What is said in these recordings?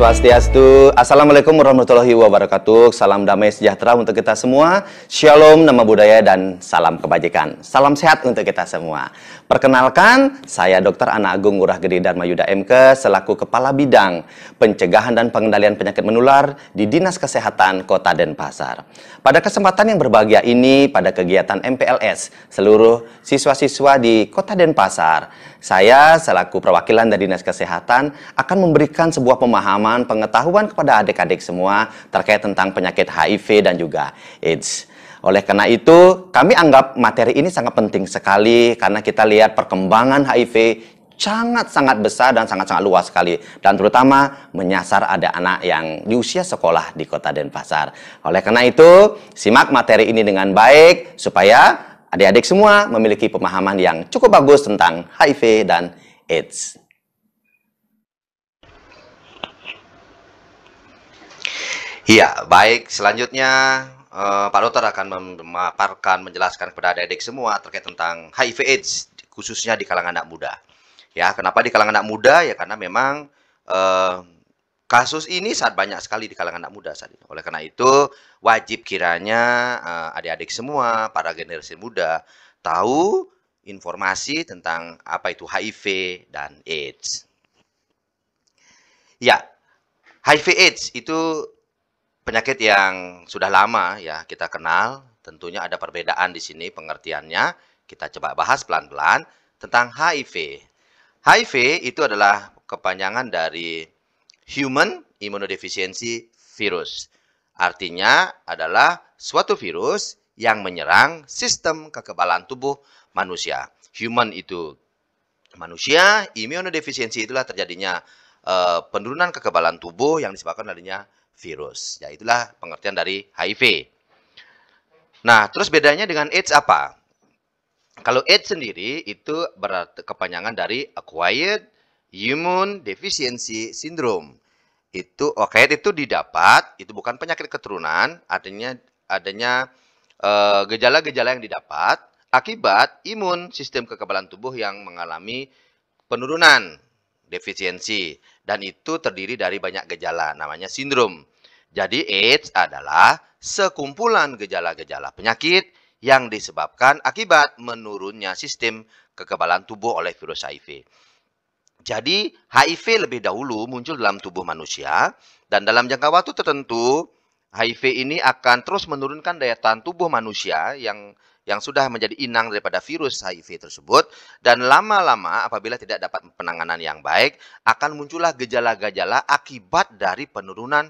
Swastiastu. Assalamualaikum warahmatullahi wabarakatuh. Salam damai sejahtera untuk kita semua. Shalom, nama budaya, dan salam kebajikan. Salam sehat untuk kita semua. Perkenalkan, saya Dr. Ana Agung Ngurah Gede Dharma Yuda MK selaku Kepala Bidang Pencegahan dan Pengendalian Penyakit Menular di Dinas Kesehatan Kota Denpasar. Pada kesempatan yang berbahagia ini, pada kegiatan MPLS seluruh siswa-siswa di Kota Denpasar, saya selaku perwakilan dari Dinas Kesehatan akan memberikan sebuah pemahaman, pengetahuan kepada adik-adik semua terkait tentang penyakit HIV dan juga AIDS. Oleh karena itu, kami anggap materi ini sangat penting sekali karena kita lihat perkembangan HIV sangat-sangat besar dan sangat-sangat luas sekali. Dan terutama menyasar ada anak yang di usia sekolah di Kota Denpasar. Oleh karena itu, simak materi ini dengan baik supaya adik-adik semua memiliki pemahaman yang cukup bagus tentang HIV dan AIDS. Iya, baik. Selanjutnya Pak Dokter akan memaparkan, menjelaskan kepada adik-adik semua terkait tentang HIV AIDS, khususnya di kalangan anak muda. Ya, kenapa di kalangan anak muda? Ya karena memang kasus ini sangat banyak sekali di kalangan anak muda saat ini. Oleh karena itu, wajib kiranya adik-adik semua, para generasi muda, tahu informasi tentang apa itu HIV dan AIDS. Ya, HIV AIDS itu penyakit yang sudah lama ya kita kenal. Tentunya ada perbedaan di sini pengertiannya. Kita coba bahas pelan-pelan tentang HIV. HIV itu adalah kepanjangan dari Human Immunodeficiency Virus. Artinya adalah suatu virus yang menyerang sistem kekebalan tubuh manusia. Human itu manusia, immunodeficiency itulah terjadinya penurunan kekebalan tubuh yang disebabkan adanya virus. Ya, itulah pengertian dari HIV. Nah, terus bedanya dengan AIDS apa? Kalau AIDS sendiri itu berarti kepanjangan dari Acquired Immune Deficiency Syndrome. Itu acquired itu didapat, itu bukan penyakit keturunan, artinya adanya gejala-gejala yang didapat akibat imun sistem kekebalan tubuh yang mengalami penurunan defisiensi, dan itu terdiri dari banyak gejala, namanya sindrom. Jadi AIDS adalah sekumpulan gejala-gejala penyakit yang disebabkan akibat menurunnya sistem kekebalan tubuh oleh virus HIV. Jadi HIV lebih dahulu muncul dalam tubuh manusia, dan dalam jangka waktu tertentu HIV ini akan terus menurunkan daya tahan tubuh manusia yang sudah menjadi inang daripada virus HIV tersebut, dan lama-lama apabila tidak dapat penanganan yang baik akan muncullah gejala-gejala akibat dari penurunan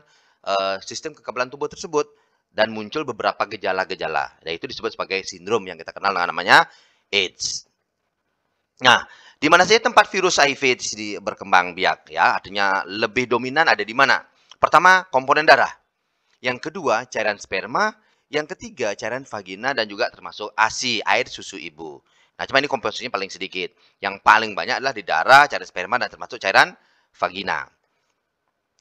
sistem kekebalan tubuh tersebut, dan muncul beberapa gejala-gejala. Yaitu disebut sebagai sindrom yang kita kenal dengan namanya AIDS. Nah, di mana saja tempat virus HIV berkembang biak ya, artinya lebih dominan ada di mana? Pertama, komponen darah. Yang kedua, cairan sperma. Yang ketiga, cairan vagina dan juga termasuk ASI, air susu ibu. Nah, cuma ini komposisinya paling sedikit. Yang paling banyak adalah di darah, cairan sperma, dan termasuk cairan vagina.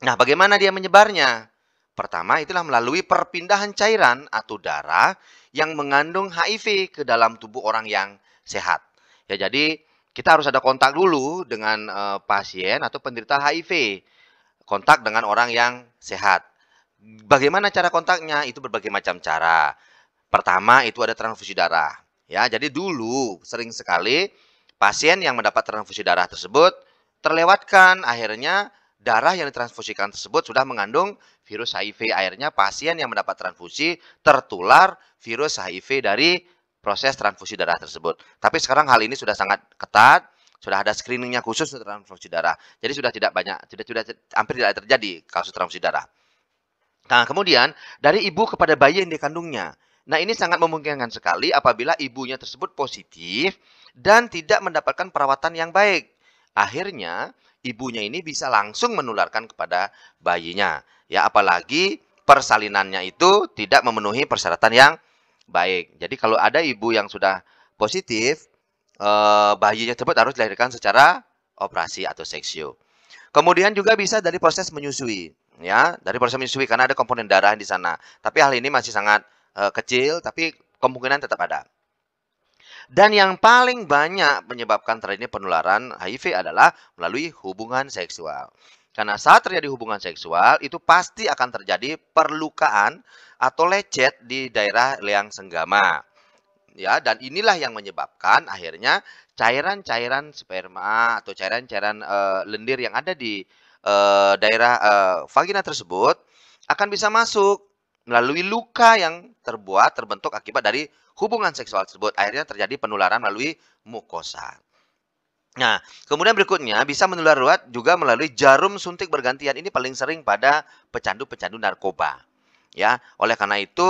Nah, bagaimana dia menyebarnya? Pertama, itulah melalui perpindahan cairan atau darah yang mengandung HIV ke dalam tubuh orang yang sehat. Ya, jadi kita harus ada kontak dulu dengan pasien atau penderita HIV. Kontak dengan orang yang sehat. Bagaimana cara kontaknya? Itu berbagai macam cara. Pertama, itu ada transfusi darah. Ya, jadi dulu sering sekali pasien yang mendapat transfusi darah tersebut terlewatkan, akhirnya darah yang ditransfusikan tersebut sudah mengandung virus HIV. Akhirnya pasien yang mendapat transfusi tertular virus HIV dari proses transfusi darah tersebut. Tapi sekarang hal ini sudah sangat ketat, sudah ada screeningnya khusus untuk transfusi darah. Jadi sudah tidak banyak, hampir tidak terjadi kasus transfusi darah. Nah, kemudian dari ibu kepada bayi yang dikandungnya. Nah, ini sangat memungkinkan sekali apabila ibunya tersebut positif dan tidak mendapatkan perawatan yang baik. Akhirnya ibunya ini bisa langsung menularkan kepada bayinya. Ya, apalagi persalinannya itu tidak memenuhi persyaratan yang baik. Jadi kalau ada ibu yang sudah positif, bayinya tersebut harus dilahirkan secara operasi atau seksio. Kemudian juga bisa dari proses menyusui, ya, dari proses menyusui karena ada komponen darah di sana. Tapi hal ini masih sangat kecil, tapi kemungkinan tetap ada. Dan yang paling banyak menyebabkan terjadinya penularan HIV adalah melalui hubungan seksual. Karena saat terjadi hubungan seksual, itu pasti akan terjadi perlukaan atau lecet di daerah liang senggama. Ya, dan inilah yang menyebabkan akhirnya cairan-cairan sperma atau cairan-cairan, lendir yang ada di, daerah, vagina tersebut akan bisa masuk melalui luka yang terbentuk akibat dari hubungan seksual tersebut. Akhirnya terjadi penularan melalui mukosa. Nah, kemudian berikutnya bisa menular lewat juga melalui jarum suntik bergantian. Ini paling sering pada pecandu-pecandu narkoba. Ya, oleh karena itu,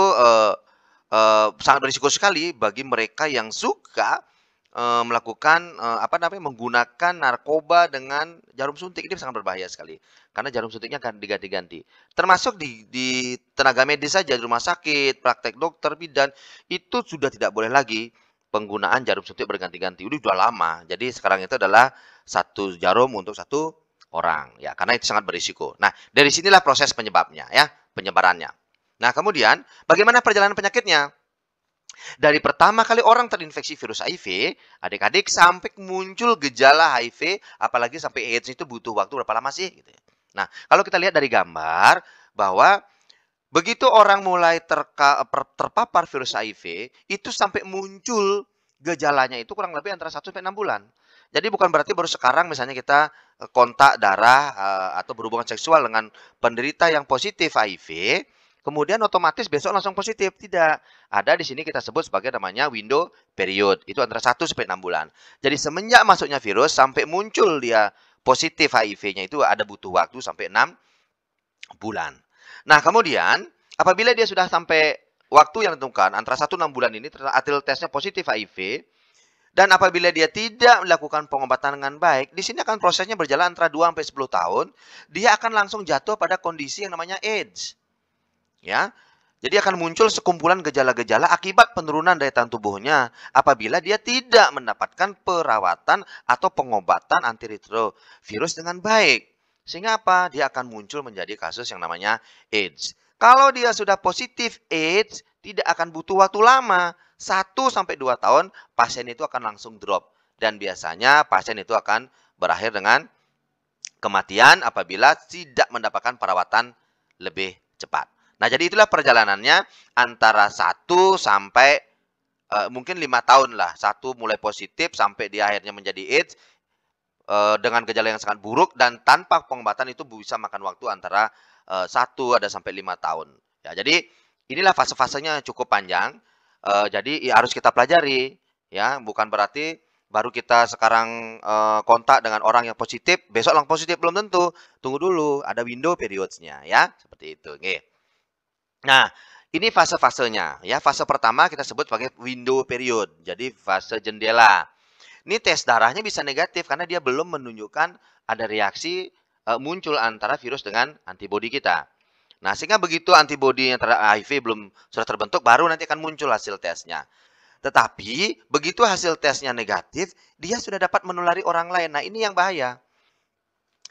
sangat berisiko sekali bagi mereka yang suka, melakukan, menggunakan narkoba dengan jarum suntik. Ini sangat berbahaya sekali, karena jarum suntiknya akan diganti-ganti. Termasuk di tenaga medis saja, di rumah sakit, praktek dokter, bidan, itu sudah tidak boleh lagi penggunaan jarum suntik berganti-ganti. Udah lama. Jadi sekarang itu adalah satu jarum untuk satu orang, ya, karena itu sangat berisiko. Nah, dari sinilah proses penyebabnya, ya, penyebarannya. Nah, kemudian bagaimana perjalanan penyakitnya? Dari pertama kali orang terinfeksi virus HIV, adik-adik sampai muncul gejala HIV, apalagi sampai AIDS itu butuh waktu berapa lama sih? Gitu ya. Nah, kalau kita lihat dari gambar bahwa begitu orang mulai terpapar virus HIV, itu sampai muncul gejalanya itu kurang lebih antara 1 sampai 6 bulan. Jadi bukan berarti baru sekarang misalnya kita kontak darah atau berhubungan seksual dengan penderita yang positif HIV, kemudian otomatis besok langsung positif. Tidak. Ada di sini kita sebut sebagai namanya window period. Itu antara 1 sampai 6 bulan. Jadi semenjak masuknya virus sampai muncul dia positif HIV-nya itu ada butuh waktu sampai 6 bulan. Nah, kemudian apabila dia sudah sampai waktu yang ditentukan antara 1 6 bulan ini hasil tesnya positif HIV dan apabila dia tidak melakukan pengobatan dengan baik, di sini akan prosesnya berjalan antara 2 sampai 10 tahun, dia akan langsung jatuh pada kondisi yang namanya AIDS. Ya. Jadi akan muncul sekumpulan gejala-gejala akibat penurunan daya tahan tubuhnya apabila dia tidak mendapatkan perawatan atau pengobatan antiretrovirus dengan baik. Sehingga apa? Dia akan muncul menjadi kasus yang namanya AIDS. Kalau dia sudah positif AIDS, tidak akan butuh waktu lama. 1 sampai 2 tahun, pasien itu akan langsung drop. Dan biasanya pasien itu akan berakhir dengan kematian apabila tidak mendapatkan perawatan lebih cepat. Nah, jadi itulah perjalanannya antara 1 sampai mungkin 5 tahun lah. 1 mulai positif sampai dia akhirnya menjadi AIDS dengan gejala yang sangat buruk dan tanpa pengobatan itu bisa makan waktu antara 1 ada sampai 5 tahun. Ya, jadi inilah fase-fasenya cukup panjang. Jadi ya harus kita pelajari ya, bukan berarti baru kita sekarang kontak dengan orang yang positif, besok langsung positif belum tentu. Tunggu dulu, ada window periods-nya ya, seperti itu. Nggih. Nah, ini fase-fasenya ya. Fase pertama kita sebut sebagai window period. Jadi fase jendela. Ini tes darahnya bisa negatif karena dia belum menunjukkan ada reaksi muncul antara virus dengan antibodi kita. Nah, sehingga begitu antibodinya terhadap HIV sudah terbentuk, baru nanti akan muncul hasil tesnya. Tetapi begitu hasil tesnya negatif, dia sudah dapat menulari orang lain. Nah, ini yang bahaya.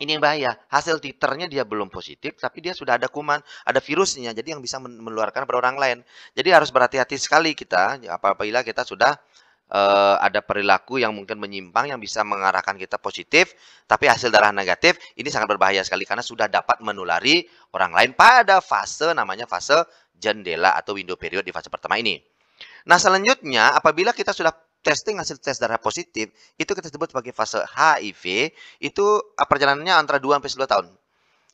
Ini yang bahaya. Hasil titernya dia belum positif, tapi dia sudah ada kuman, ada virusnya, jadi yang bisa menularkan pada orang lain. Jadi harus berhati-hati sekali kita, apabila kita sudah ada perilaku yang mungkin menyimpang, yang bisa mengarahkan kita positif, tapi hasil darah negatif, ini sangat berbahaya sekali, karena sudah dapat menulari orang lain pada fase, namanya fase jendela atau window period di fase pertama ini. Nah, selanjutnya, apabila kita sudah testing hasil tes darah positif, itu kita sebut sebagai fase HIV, itu perjalanannya antara 2 sampai 10 tahun.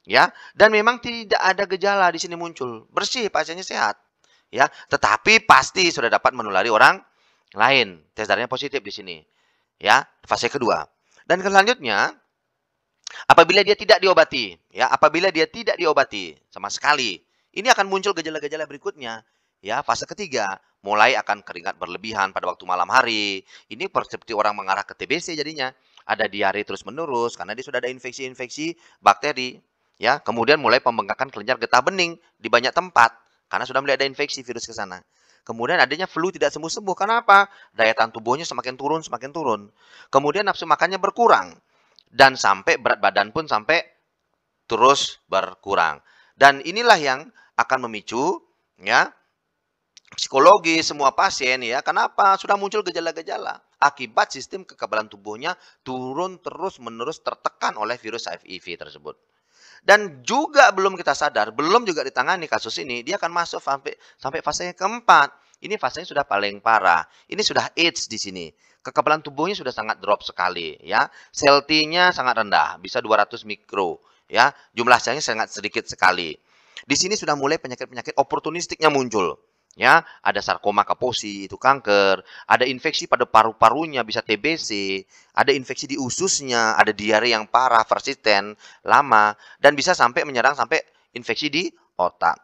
Ya, dan memang tidak ada gejala di sini muncul. Bersih, pasiennya sehat. Ya, tetapi pasti sudah dapat menulari orang lain. Tes darahnya positif di sini. Ya, fase kedua. Dan selanjutnya, apabila dia tidak diobati, ya, apabila dia tidak diobati sama sekali, ini akan muncul gejala-gejala berikutnya. Ya, fase ketiga, mulai akan keringat berlebihan pada waktu malam hari. Ini seperti orang mengarah ke TBC jadinya. Ada diare terus-menerus karena dia sudah ada infeksi-infeksi bakteri. Ya, kemudian mulai pembengkakan kelenjar getah bening di banyak tempat karena sudah mulai ada infeksi virus ke sana. Kemudian adanya flu tidak sembuh-sembuh. Kenapa? Daya tahan tubuhnya semakin turun, semakin turun. Kemudian nafsu makannya berkurang. Dan sampai berat badan pun sampai terus berkurang. Dan inilah yang akan memicu ya psikologi semua pasien ya. Kenapa? Sudah muncul gejala-gejala akibat sistem kekebalan tubuhnya turun terus-menerus tertekan oleh virus HIV tersebut. Dan juga belum kita sadar, belum juga ditangani kasus ini, dia akan masuk sampai fase yang keempat. Ini fasenya sudah paling parah. Ini sudah AIDS di sini. Kekebalan tubuhnya sudah sangat drop sekali, ya. Sel T-nya sangat rendah, bisa 200 mikro, ya. Jumlah selnya sangat sedikit sekali. Di sini sudah mulai penyakit-penyakit oportunistiknya muncul. Ya, ada sarkoma Kaposi, itu kanker, ada infeksi pada paru-parunya, bisa TBC, ada infeksi di ususnya, ada diare yang parah, persisten, lama, dan bisa sampai menyerang sampai infeksi di otak.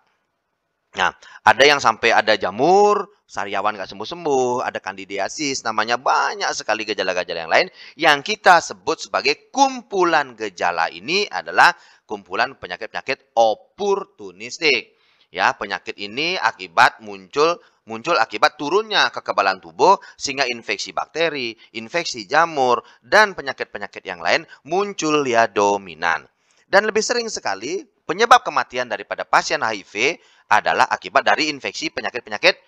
Nah, ada yang sampai ada jamur, sariawan nggak sembuh-sembuh, ada kandidiasis, namanya banyak sekali gejala-gejala yang lain yang kita sebut sebagai kumpulan gejala ini adalah kumpulan penyakit-penyakit oportunistik. Ya, penyakit ini muncul akibat turunnya kekebalan tubuh sehingga infeksi bakteri, infeksi jamur dan penyakit-penyakit yang lain muncul ya dominan. Dan lebih sering sekali penyebab kematian daripada pasien HIV adalah akibat dari infeksi penyakit-penyakit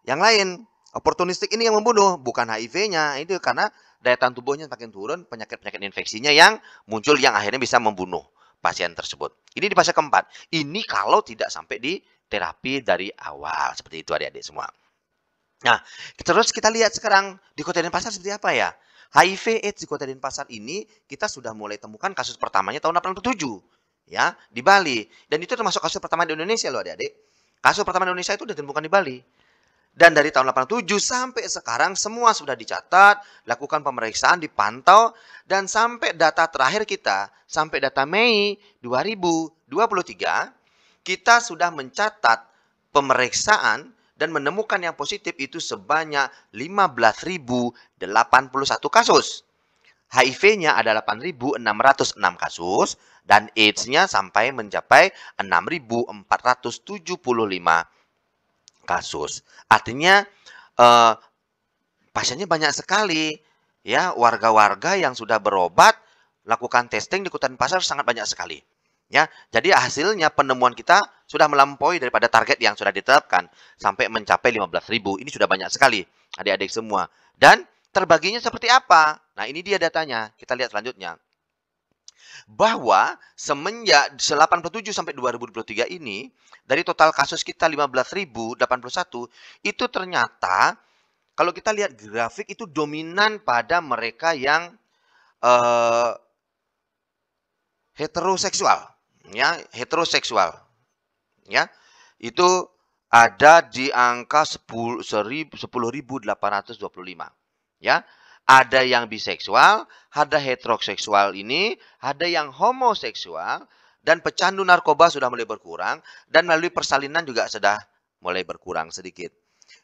yang lain. Oportunistik ini yang membunuh, bukan HIV-nya. Itu karena daya tahan tubuhnya makin turun, penyakit-penyakit infeksinya yang muncul yang akhirnya bisa membunuh pasien tersebut. Ini di fase keempat. Ini kalau tidak sampai di terapi dari awal. Seperti itu adik-adik semua. Nah, terus kita lihat sekarang di Kota Denpasar seperti apa ya. HIV AIDS di Kota Denpasar ini kita sudah mulai temukan kasus pertamanya tahun 87. Ya, di Bali. Dan itu termasuk kasus pertama di Indonesia loh adik-adik. Kasus pertama di Indonesia itu sudah ditemukan di Bali. Dan dari tahun 87 sampai sekarang semua sudah dicatat, lakukan pemeriksaan, dipantau, dan sampai data terakhir kita, sampai data Mei 2023, kita sudah mencatat pemeriksaan dan menemukan yang positif itu sebanyak 15.081 kasus. HIV-nya ada 8.606 kasus dan AIDS-nya sampai mencapai 6.475 kasus. Artinya pasiennya banyak sekali, ya. Warga-warga yang sudah berobat lakukan testing di Kota Denpasar sangat banyak sekali, ya. Jadi hasilnya penemuan kita sudah melampaui daripada target yang sudah ditetapkan sampai mencapai 15.000. Ini sudah banyak sekali adik-adik semua. Dan terbaginya seperti apa? Nah, ini dia datanya. Kita lihat selanjutnya. Bahwa semenjak 87 sampai 2023 ini, dari total kasus kita 15.081, itu ternyata kalau kita lihat grafik itu dominan pada mereka yang heteroseksual, ya, heteroseksual, ya. Itu ada di angka 10.825, ya. Ada yang biseksual, ada heteroseksual ini, ada yang homoseksual, dan pecandu narkoba sudah mulai berkurang, dan melalui persalinan juga sudah mulai berkurang sedikit.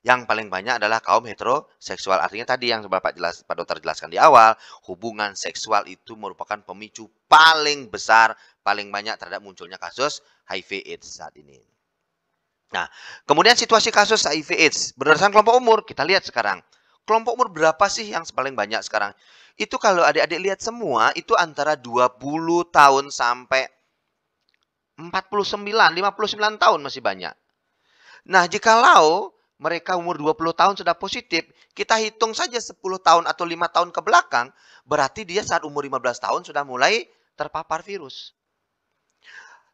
Yang paling banyak adalah kaum heteroseksual. Artinya tadi yang Pak Dokter jelaskan di awal, hubungan seksual itu merupakan pemicu paling besar, paling banyak terhadap munculnya kasus HIV AIDS saat ini. Nah, kemudian situasi kasus HIV AIDS berdasarkan kelompok umur, kita lihat sekarang. Kelompok umur berapa sih yang paling banyak sekarang? Itu kalau adik-adik lihat semua, itu antara 20 tahun sampai 49, 59 tahun masih banyak. Nah, jikalau mereka umur 20 tahun sudah positif, kita hitung saja 10 tahun atau 5 tahun ke belakang, berarti dia saat umur 15 tahun sudah mulai terpapar virus.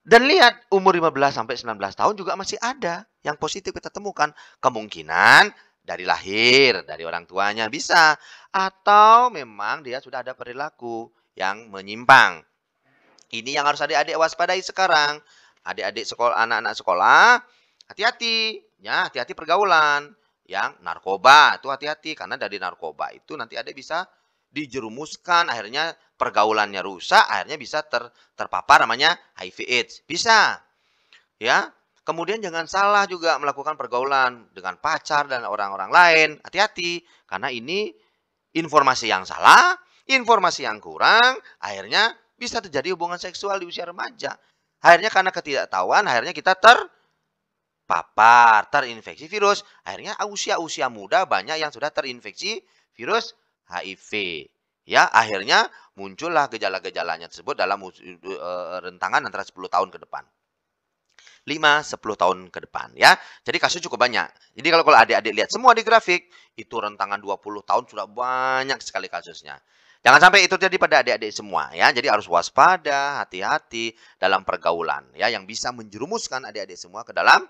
Dan lihat, umur 15 sampai 19 tahun juga masih ada yang positif kita temukan. Kemungkinan dari lahir, dari orang tuanya bisa. Atau memang dia sudah ada perilaku yang menyimpang. Ini yang harus adik-adik waspadai sekarang. Adik-adik sekolah, anak-anak sekolah, hati-hati. Ya, hati-hati pergaulan. Yang narkoba, itu hati-hati. Karena dari narkoba itu nanti adik bisa dijerumuskan. Akhirnya pergaulannya rusak. Akhirnya bisa terpapar namanya HIV AIDS. Bisa. Ya. Kemudian jangan salah juga melakukan pergaulan dengan pacar dan orang-orang lain. Hati-hati, karena ini informasi yang salah, informasi yang kurang, akhirnya bisa terjadi hubungan seksual di usia remaja. Akhirnya karena ketidaktahuan, akhirnya kita terpapar, terinfeksi virus. Akhirnya usia-usia muda banyak yang sudah terinfeksi virus HIV. Ya, akhirnya muncullah gejala-gejalanya tersebut dalam rentangan antara 10 tahun ke depan. 5-10 tahun ke depan, ya. Jadi kasus cukup banyak. Jadi kalau adik-adik lihat semua di grafik, itu rentangan 20 tahun sudah banyak sekali kasusnya. Jangan sampai itu terjadi pada adik-adik semua ya. Jadi harus waspada, hati-hati dalam pergaulan ya yang bisa menjerumuskan adik-adik semua ke dalam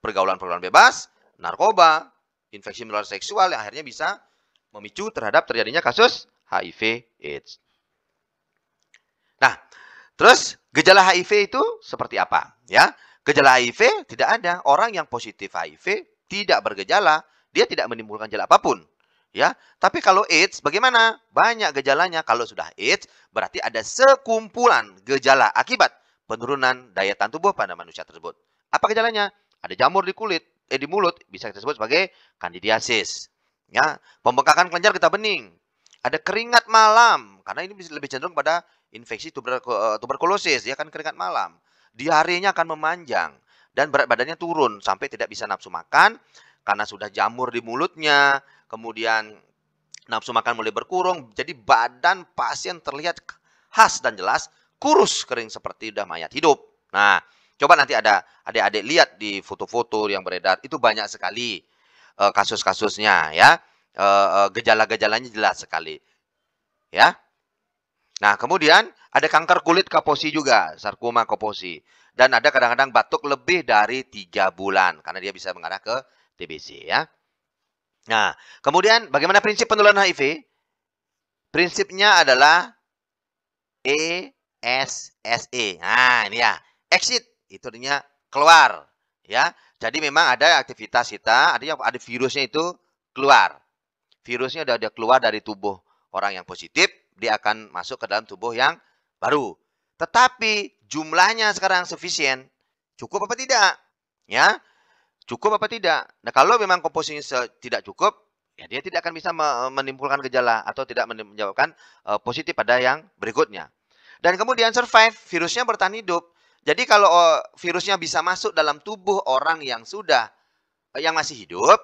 pergaulan-pergaulan bebas, narkoba, infeksi menular seksual yang akhirnya bisa memicu terhadap terjadinya kasus HIV AIDS. Nah, terus gejala HIV itu seperti apa? Ya, gejala HIV tidak ada. Orang yang positif HIV tidak bergejala, dia tidak menimbulkan gejala apapun. Ya, tapi kalau AIDS bagaimana? Banyak gejalanya. Kalau sudah AIDS berarti ada sekumpulan gejala akibat penurunan daya tahan tubuh pada manusia tersebut. Apa gejalanya? Ada jamur di kulit, di mulut bisa disebut sebagai kandidiasis. Ya, pembengkakan kelenjar getah bening. Ada keringat malam karena ini bisa lebih cenderung pada infeksi tuberkulosis ya kan keringat malam. Diarenya akan memanjang dan berat badannya turun sampai tidak bisa nafsu makan karena sudah jamur di mulutnya. Kemudian nafsu makan mulai berkurang, jadi badan pasien terlihat khas dan jelas kurus kering seperti udah mayat hidup. Nah, coba nanti ada adik-adik lihat di foto-foto yang beredar, itu banyak sekali kasus-kasusnya ya. Gejala-gejalanya jelas sekali. Ya. Nah, kemudian ada kanker kulit Kaposi juga, sarkoma Kaposi. Dan ada kadang-kadang batuk lebih dari 3 bulan karena dia bisa mengarah ke TBC ya. Nah, kemudian bagaimana prinsip penularan HIV? Prinsipnya adalah ESSE. Nah, ini ya. Exit itu artinya keluar, ya. Jadi memang ada aktivitas kita, ada virusnya itu keluar. Virusnya udah keluar dari tubuh orang yang positif, dia akan masuk ke dalam tubuh yang baru. Tetapi jumlahnya sekarang sufisien. Cukup apa tidak? Ya. Cukup apa tidak? Nah, kalau memang komposisinya tidak cukup, ya dia tidak akan bisa menimbulkan gejala atau tidak menyebabkan positif pada yang berikutnya. Dan kemudian survive, virusnya bertahan hidup. Jadi kalau virusnya bisa masuk dalam tubuh orang yang sudah yang masih hidup,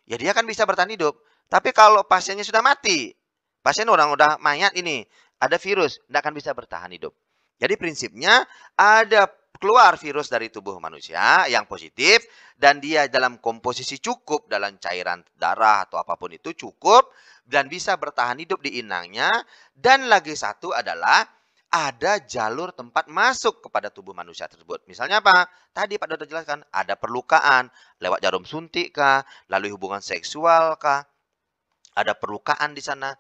ya dia akan bisa bertahan hidup. Tapi kalau pasiennya sudah mati, pasien orang udah mayat ini, ada virus, tidak akan bisa bertahan hidup. Jadi prinsipnya ada keluar virus dari tubuh manusia yang positif dan dia dalam komposisi cukup dalam cairan darah atau apapun itu cukup dan bisa bertahan hidup di inangnya. Dan lagi satu adalah ada jalur tempat masuk kepada tubuh manusia tersebut. Misalnya apa? Tadi Pak Dokter jelaskan, ada perlukaan lewat jarum suntik kah, lalu hubungan seksual kah, ada perlukaan di sana,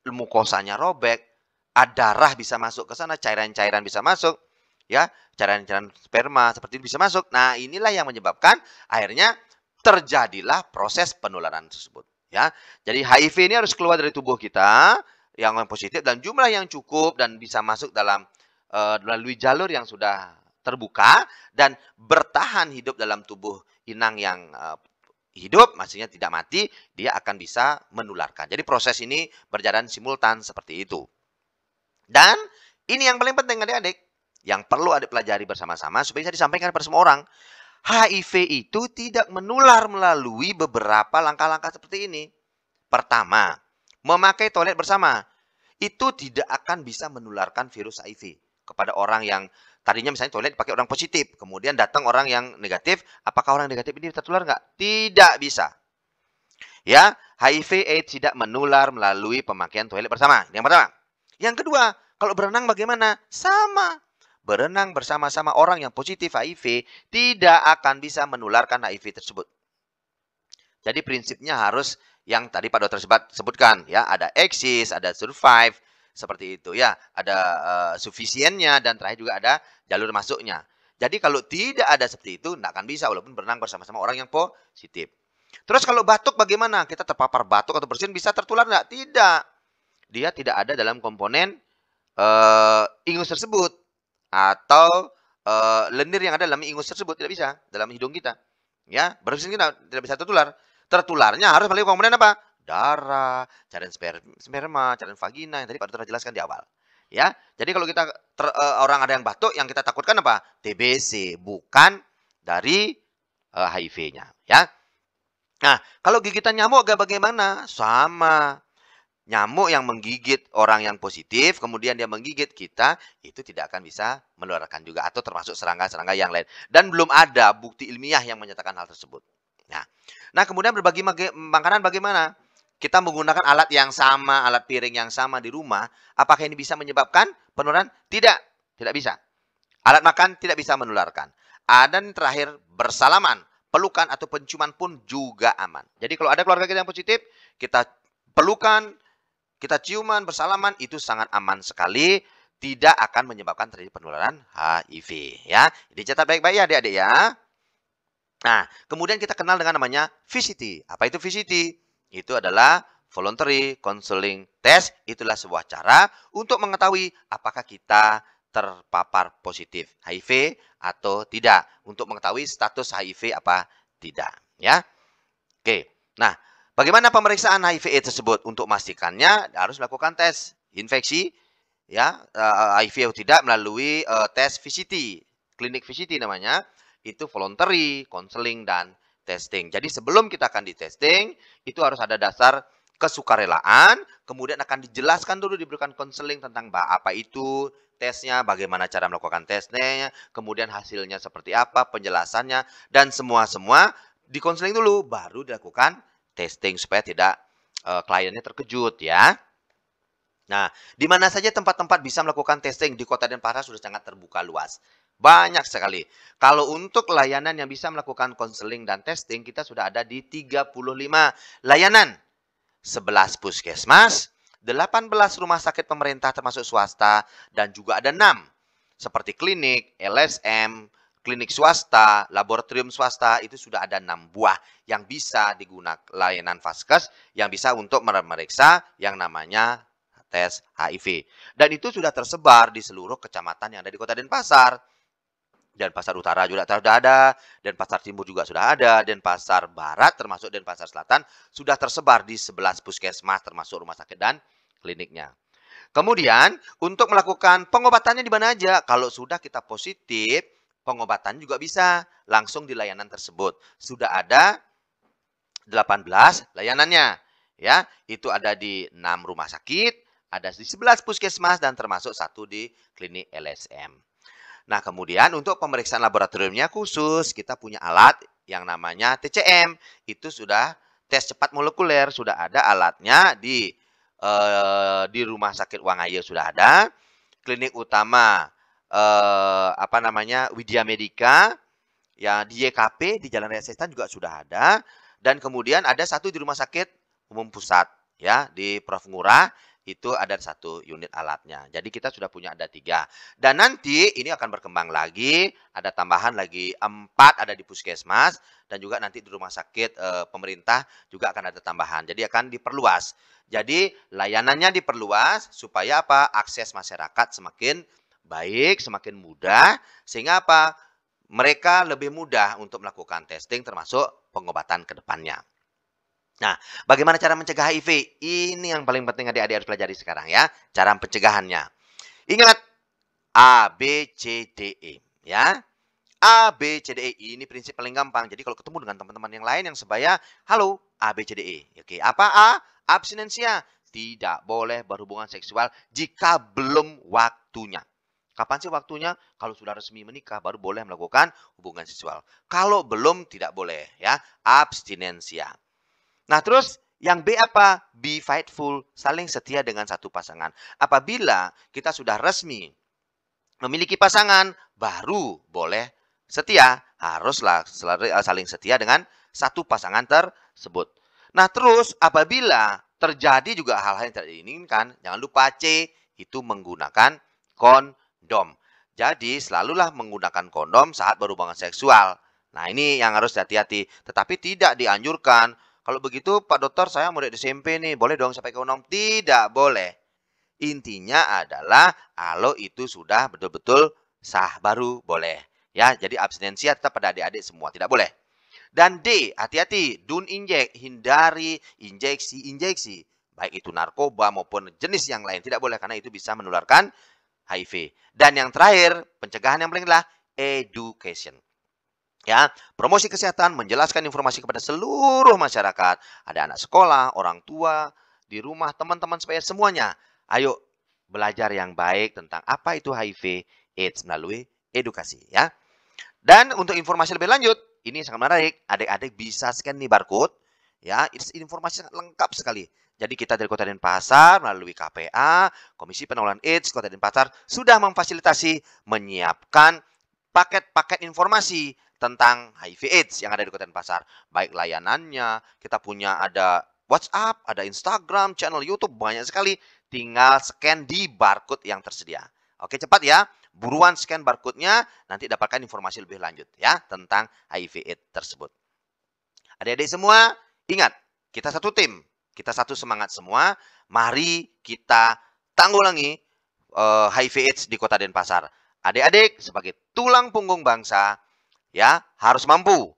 mukosanya robek, darah bisa masuk ke sana, cairan-cairan bisa masuk, ya, cairan-cairan sperma seperti itu bisa masuk. Nah, inilah yang menyebabkan akhirnya terjadilah proses penularan tersebut, ya. Jadi HIV ini harus keluar dari tubuh kita yang positif dan jumlah yang cukup dan bisa masuk dalam melalui jalur yang sudah terbuka dan bertahan hidup dalam tubuh inang yang hidup, maksudnya tidak mati, dia akan bisa menularkan. Jadi proses ini berjalan simultan seperti itu. Dan ini yang paling penting adik-adik, yang perlu adik pelajari bersama-sama supaya bisa disampaikan kepada semua orang. HIV itu tidak menular melalui beberapa langkah-langkah seperti ini. Pertama, memakai toilet bersama. Itu tidak akan bisa menularkan virus HIV kepada orang yang tadinya misalnya toilet dipakai orang positif, kemudian datang orang yang negatif, apakah orang negatif ini tertular nggak? Tidak bisa. Ya, HIV AIDS tidak menular melalui pemakaian toilet bersama. Yang pertama. Yang kedua, kalau berenang bagaimana? Sama. Berenang bersama-sama orang yang positif HIV tidak akan bisa menularkan HIV tersebut. Jadi prinsipnya harus yang tadi Pak Dokter sebutkan, ya, ada exist, ada survive, seperti itu ya, ada sufisiennya dan terakhir juga ada jalur masuknya. Jadi kalau tidak ada seperti itu, tidak akan bisa walaupun berenang bersama-sama orang yang positif. Terus kalau batuk bagaimana? Kita terpapar batuk atau bersin bisa tertular enggak? Tidak. Dia tidak ada dalam komponen ingus tersebut atau lendir yang ada dalam ingus tersebut, tidak bisa dalam hidung kita. Ya, bersin kita tidak bisa tertular. Tertularnya harus melalui komponen apa? Darah, cairan sperma, cairan vagina yang tadi Pak Dokter jelaskan di awal. Ya, jadi kalau kita orang ada yang batuk, yang kita takutkan apa? TBC, bukan dari HIV-nya. Ya. Nah, kalau gigitan nyamuk bagaimana? Sama. Nyamuk yang menggigit orang yang positif, kemudian dia menggigit kita, itu tidak akan bisa menularkan juga. Atau termasuk serangga-serangga yang lain. Dan belum ada bukti ilmiah yang menyatakan hal tersebut. Nah kemudian berbagi makanan bagaimana? kita menggunakan alat yang sama, alat piring yang sama di rumah, apakah ini bisa menyebabkan penularan? Tidak, tidak bisa. Alat makan tidak bisa menularkan. Dan terakhir, bersalaman, pelukan atau penciuman pun juga aman. Jadi kalau ada keluarga kita yang positif, kita pelukan, kita ciuman, bersalaman, itu sangat aman sekali. Tidak akan menyebabkan terjadi penularan HIV. Ya, dicatat baik-baik ya adik-adik ya. Nah, kemudian kita kenal dengan namanya VCT. Apa itu VCT? Itu adalah Voluntary Counseling Test. Itulah sebuah cara untuk mengetahui apakah kita terpapar positif HIV atau tidak. Untuk mengetahui status HIV apa tidak. Ya, oke. Nah, bagaimana pemeriksaan HIV/AIDS tersebut? Untuk memastikannya harus melakukan tes infeksi, ya, HIV atau tidak melalui tes VCT, klinik VCT namanya. Itu voluntary, counseling, dan testing. Jadi sebelum kita akan di-testing, itu harus ada dasar kesukarelaan, kemudian akan dijelaskan dulu, diberikan konseling tentang apa itu tesnya, bagaimana cara melakukan tesnya, kemudian hasilnya seperti apa, penjelasannya, dan semua dikonseling dulu, baru dilakukan testing supaya tidak kliennya terkejut ya. Nah, di mana saja tempat-tempat bisa melakukan testing di Kota Denpasar sudah sangat terbuka luas. Banyak sekali. Kalau untuk layanan yang bisa melakukan konseling dan testing, kita sudah ada di 35 layanan. 11 puskesmas, 18 rumah sakit pemerintah termasuk swasta, dan juga ada 6. Seperti klinik, LSM, klinik swasta, laboratorium swasta, itu sudah ada 6 buah yang bisa digunakan layanan Vaskes yang bisa untuk memeriksa yang namanya tes HIV. Dan itu sudah tersebar di seluruh kecamatan yang ada di Kota Denpasar. Denpasar Utara juga sudah ada, Denpasar Timur juga sudah ada, Denpasar Barat termasuk Denpasar Selatan sudah tersebar di 11 puskesmas termasuk rumah sakit dan kliniknya. Kemudian untuk melakukan pengobatannya di mana aja? Kalau sudah kita positif, pengobatan juga bisa langsung di layanan tersebut. Sudah ada 18 layanannya. Ya, itu ada di 6 rumah sakit, ada di 11 puskesmas, dan termasuk 1 di klinik LSM. Nah, kemudian untuk pemeriksaan laboratoriumnya khusus, kita punya alat yang namanya TCM. Itu sudah tes cepat molekuler, sudah ada alatnya di Rumah Sakit Wangaya sudah ada. Klinik utama Widya Medika, ya di YKP di Jalan Raya Setan juga sudah ada. Dan kemudian ada 1 di Rumah Sakit Umum Pusat, ya di Prof. Ngurah. Itu ada 1 unit alatnya. Jadi kita sudah punya ada 3. Dan nanti ini akan berkembang lagi, ada tambahan lagi 4 ada di puskesmas, dan juga nanti di rumah sakit pemerintah juga akan ada tambahan. Jadi akan diperluas. Jadi layanannya diperluas supaya apa? Akses masyarakat semakin baik, semakin mudah, sehingga apa? Mereka lebih mudah untuk melakukan testing termasuk pengobatan ke depannya. Nah, bagaimana cara mencegah HIV? Ini yang paling penting adik-adik harus pelajari sekarang ya. Cara pencegahannya. Ingat, A, B, C, D, E. Ya. A, B, C, D, E. Ini prinsip paling gampang. Jadi kalau ketemu dengan teman-teman yang lain yang sebaya, halo, A, B, C, D, E. Oke, apa A? Abstinensia. Tidak boleh berhubungan seksual jika belum waktunya. Kapan sih waktunya? Kalau sudah resmi menikah, baru boleh melakukan hubungan seksual. Kalau belum, tidak boleh. Ya, abstinensia. Nah, terus yang B apa? Be faithful, saling setia dengan satu pasangan. Apabila kita sudah resmi memiliki pasangan, baru boleh setia. Haruslah saling setia dengan satu pasangan tersebut. Nah, terus apabila terjadi juga hal-hal yang tidak diinginkan, jangan lupa C, itu menggunakan kondom. Jadi, selalulah menggunakan kondom saat berhubungan seksual. Nah, ini yang harus hati-hati. Tetapi tidak dianjurkan. Kalau begitu, Pak Dokter, saya murid SMP nih, boleh dong sampai ke kondom? Tidak boleh. Intinya adalah kalau itu sudah betul-betul sah, baru boleh. Ya, jadi abstinensia tetap pada adik-adik semua, tidak boleh. Dan D, hati-hati, don't inject, hindari injeksi-injeksi. Baik itu narkoba maupun jenis yang lain, tidak boleh karena itu bisa menularkan HIV. Dan yang terakhir, pencegahan yang paling adalah education. Ya, promosi kesehatan, menjelaskan informasi kepada seluruh masyarakat. Ada anak sekolah, orang tua, di rumah, teman-teman, supaya semuanya. Ayo belajar yang baik tentang apa itu HIV AIDS melalui edukasi. Ya. Dan untuk informasi lebih lanjut, ini sangat menarik. Adik-adik bisa scan nih barcode. Ya, informasi sangat lengkap sekali. Jadi kita dari Kota Denpasar melalui KPA, Komisi Penanggulangan AIDS Kota Denpasar sudah memfasilitasi menyiapkan paket-paket informasi tentang HIV/AIDS yang ada di Kota Denpasar. Baik layanannya, kita punya ada WhatsApp, ada Instagram, channel YouTube, banyak sekali. Tinggal scan di barcode yang tersedia. Oke, cepat ya. Buruan scan barcode-nya, nanti dapatkan informasi lebih lanjut ya tentang HIV/AIDS tersebut. Adik-adik semua, ingat, kita satu tim, kita satu semangat semua. Mari kita tanggulangi HIV/AIDS di Kota Denpasar. Adik-adik sebagai tulang punggung bangsa, ya harus mampu,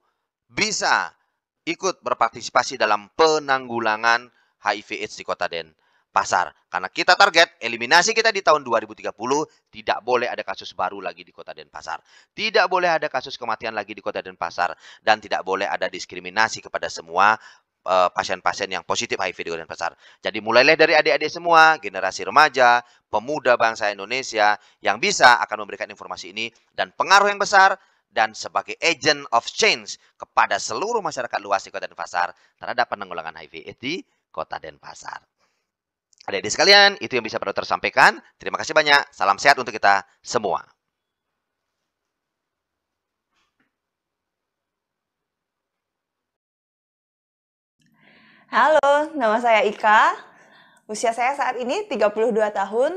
bisa ikut berpartisipasi dalam penanggulangan HIV/AIDS di Kota Denpasar. Karena kita target eliminasi kita di tahun 2030 tidak boleh ada kasus baru lagi di Kota Denpasar. Tidak boleh ada kasus kematian lagi di Kota Denpasar dan tidak boleh ada diskriminasi kepada semua pasien-pasien yang positif HIV di Kota Denpasar. Jadi mulailah dari adik-adik semua, generasi remaja, pemuda bangsa Indonesia yang bisa akan memberikan informasi ini dan pengaruh yang besar dan sebagai agent of change kepada seluruh masyarakat luas di Kota Denpasar terhadap penanggulangan HIV/AIDS di Kota Denpasar. Adik-adik sekalian, itu yang bisa Pak Dokter sampaikan. Terima kasih banyak. Salam sehat untuk kita semua. Halo, nama saya Ika. Usia saya saat ini 32 tahun.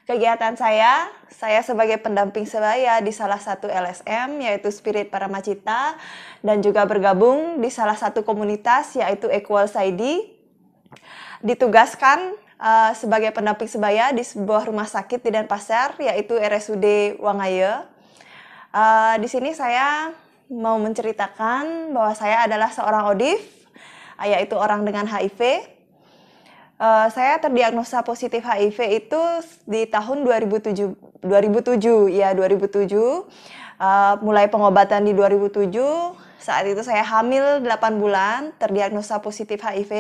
Kegiatan saya sebagai pendamping sebaya di salah satu LSM, yaitu Spirit Paramacita, dan juga bergabung di salah satu komunitas, yaitu Equals ID. Ditugaskan sebagai pendamping sebaya di sebuah rumah sakit di Denpasar, yaitu RSUD Wangaya. Di sini saya mau menceritakan bahwa saya adalah seorang ODIF, yaitu orang dengan HIV. Saya terdiagnosa positif HIV itu di tahun 2007. Mulai pengobatan di 2007. Saat itu saya hamil 8 bulan, terdiagnosa positif HIV,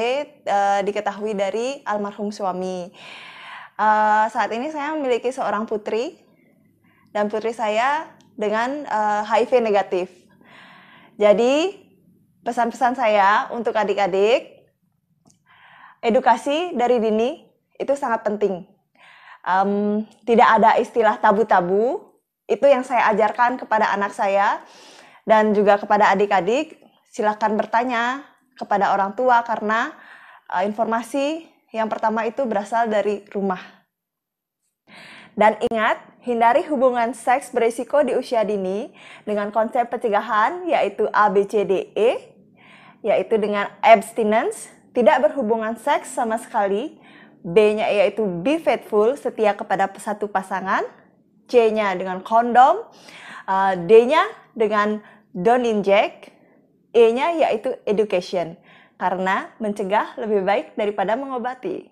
diketahui dari almarhum suami. Saat ini saya memiliki seorang putri, dan putri saya dengan HIV negatif. Jadi, pesan-pesan saya untuk adik-adik, edukasi dari dini itu sangat penting. Tidak ada istilah tabu-tabu, itu yang saya ajarkan kepada anak saya dan juga kepada adik-adik. Silakan bertanya kepada orang tua karena informasi yang pertama itu berasal dari rumah. Dan ingat, hindari hubungan seks berisiko di usia dini dengan konsep pencegahan yaitu ABCDE, yaitu dengan abstinence, tidak berhubungan seks sama sekali, B-nya yaitu be faithful, setia kepada satu pasangan, C-nya dengan kondom, D-nya dengan don't inject, E-nya yaitu education, karena mencegah lebih baik daripada mengobati.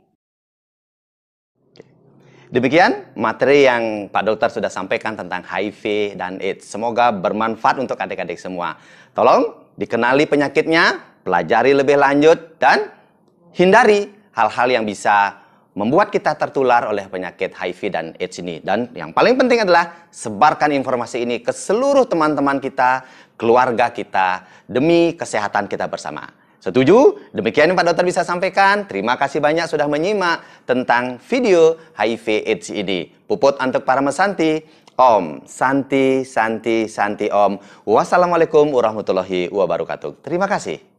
Demikian materi yang Pak Dokter sudah sampaikan tentang HIV dan AIDS. Semoga bermanfaat untuk adik-adik semua. Tolong dikenali penyakitnya, pelajari lebih lanjut, dan hindari hal-hal yang bisa membuat kita tertular oleh penyakit HIV dan AIDS ini. Dan yang paling penting adalah sebarkan informasi ini ke seluruh teman-teman kita, keluarga kita, demi kesehatan kita bersama. Setuju? Demikian yang Pak Dokter bisa sampaikan. Terima kasih banyak sudah menyimak tentang video HIV AIDS ini. Puput untuk para mesanti. Om, Santi, Santi, Santi Om. Wassalamualaikum warahmatullahi wabarakatuh. Terima kasih.